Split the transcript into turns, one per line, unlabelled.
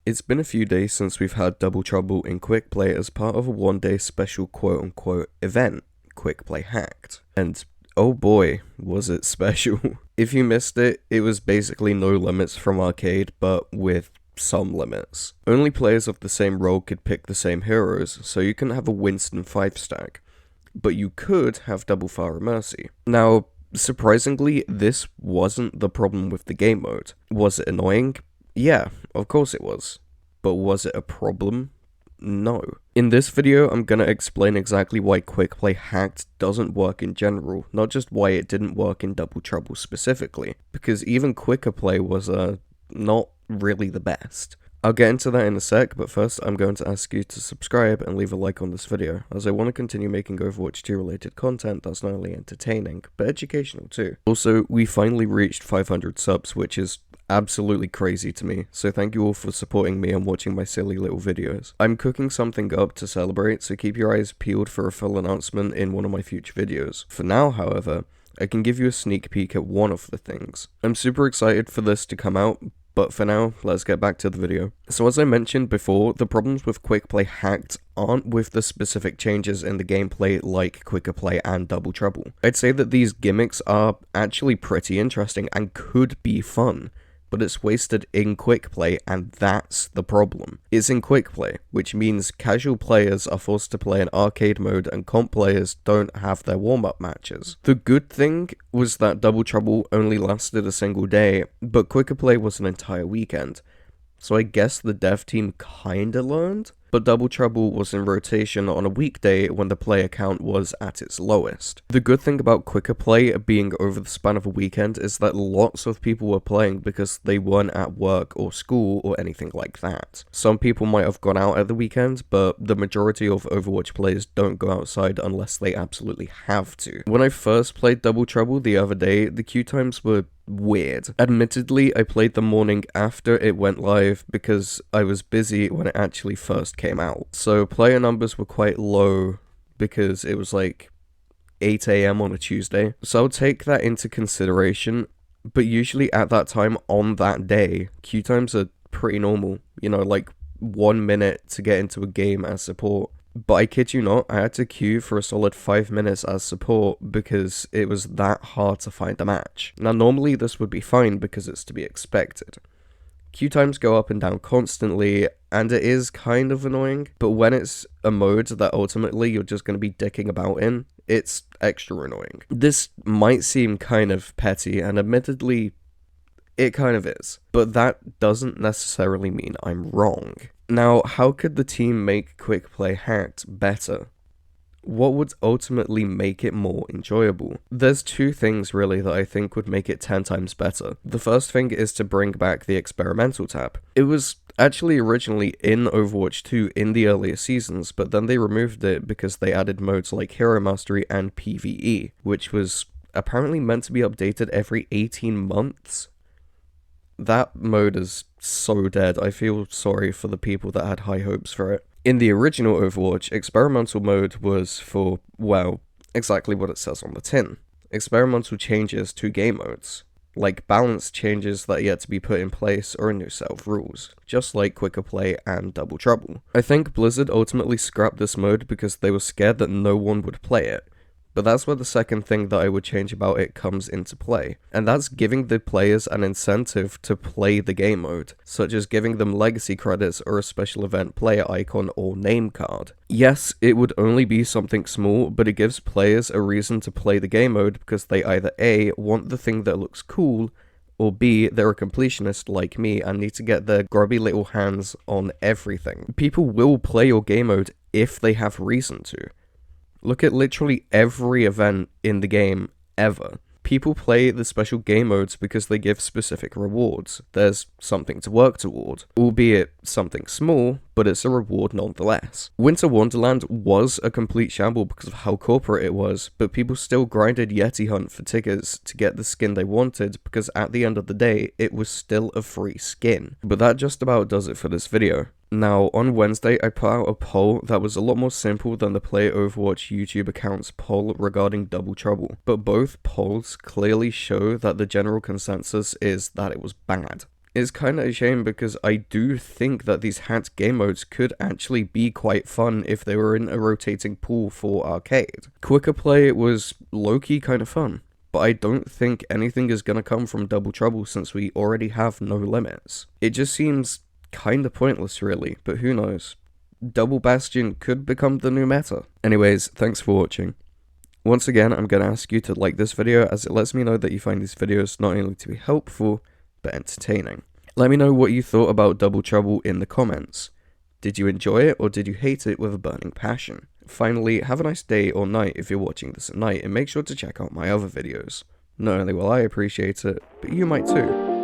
It's been a few days since we've had Double Trouble in Quickplay as part of a one-day special quote-unquote event, Quickplay Hacked. And oh boy, was it special. If you missed it, it was basically no limits from arcade, but with some limits. Only players of the same role could pick the same heroes, so you couldn't have a Winston 5-stack. But you could have double pharah mercy. Now, surprisingly, this wasn't the problem with the game mode. Was it annoying? Yeah, of course it was. But was it a problem? No. In this video, I'm gonna explain exactly why Quickplay Hacked doesn't work in general, not just why it didn't work in Double Trouble specifically, because even quicker play was not really the best. I'll get into that in a sec, but first I'm going to ask you to subscribe and leave a like on this video, as I want to continue making Overwatch 2 related content that's not only entertaining, but educational too. Also, we finally reached 500 subs, which is absolutely crazy to me, so thank you all for supporting me and watching my silly little videos. I'm cooking something up to celebrate, so keep your eyes peeled for a full announcement in one of my future videos. For now, however, I can give you a sneak peek at one of the things. I'm super excited for this to come out, but for now, let's get back to the video. So as I mentioned before, the problems with Quickplay Hacked aren't with the specific changes in the gameplay like quicker play and Double Trouble. I'd say that these gimmicks are actually pretty interesting and could be fun, but it's wasted in quick play, and that's the problem. It's in quick play, which means casual players are forced to play in arcade mode and comp players don't have their warm-up matches. The good thing was that Double Trouble only lasted a single day, but quicker play was an entire weekend. So I guess the dev team kinda learned, but Double Trouble was in rotation on a weekday when the player count was at its lowest. The good thing about quicker play being over the span of a weekend is that lots of people were playing because they weren't at work or school or anything like that. Some people might have gone out at the weekend, but the majority of Overwatch players don't go outside unless they absolutely have to. When I first played Double Trouble the other day, the queue times were weird. Admittedly, I played the morning after it went live because I was busy when it actually first came out. So player numbers were quite low because it was like 8 AM on a Tuesday. So I'll take that into consideration, but usually at that time on that day, queue times are pretty normal. You know, like 1 minute to get into a game as support. But I kid you not, I had to queue for a solid 5 minutes as support because it was that hard to find a match. Now normally this would be fine because it's to be expected. Queue times go up and down constantly, and it is kind of annoying, but when it's a mode that ultimately you're just going to be dicking about in, it's extra annoying. This might seem kind of petty, and admittedly, it kind of is, but that doesn't necessarily mean I'm wrong. Now, how could the team make Quickplay Hacked better? What would ultimately make it more enjoyable? There's two things really that I think would make it 10 times better. The first thing is to bring back the experimental tab. It was actually originally in Overwatch 2 in the earlier seasons, but then they removed it because they added modes like Hero Mastery and PvE, which was apparently meant to be updated every 18 months. That mode is so dead. I feel sorry for the people that had high hopes for it. In the original Overwatch, experimental mode was for, well, exactly what it says on the tin. Experimental changes to game modes, like balance changes that are yet to be put in place or a new set of rules, just like quicker play and Double Trouble. I think Blizzard ultimately scrapped this mode because they were scared that no one would play it. But that's where the second thing that I would change about it comes into play, and that's giving the players an incentive to play the game mode, such as giving them legacy credits or a special event player icon or name card. Yes, it would only be something small, but it gives players a reason to play the game mode because they either A, want the thing that looks cool, or B, they're a completionist like me and need to get their grubby little hands on everything. People will play your game mode if they have reason to. Look at literally every event in the game, ever. People play the special game modes because they give specific rewards. There's something to work toward, albeit something small, but it's a reward nonetheless. Winter Wonderland was a complete shamble because of how corporate it was, but people still grinded Yeti Hunt for tickets to get the skin they wanted because at the end of the day, it was still a free skin. But that just about does it for this video. Now, on Wednesday, I put out a poll that was a lot more simple than the Play Overwatch YouTube account's poll regarding Double Trouble, but both polls clearly show that the general consensus is that it was bad. It's kind of a shame because I do think that these hacked game modes could actually be quite fun if they were in a rotating pool for arcade. Quicker play was low-key kind of fun, but I don't think anything is gonna come from Double Trouble since we already have no limits. It just seems kinda pointless really, but who knows. Double Bastion could become the new meta. Anyways, thanks for watching. Once again, I'm gonna ask you to like this video as it lets me know that you find these videos not only to be helpful, but entertaining. Let me know what you thought about Double Trouble in the comments. Did you enjoy it or did you hate it with a burning passion? Finally, have a nice day or night if you're watching this at night, and make sure to check out my other videos. Not only will I appreciate it, but you might too.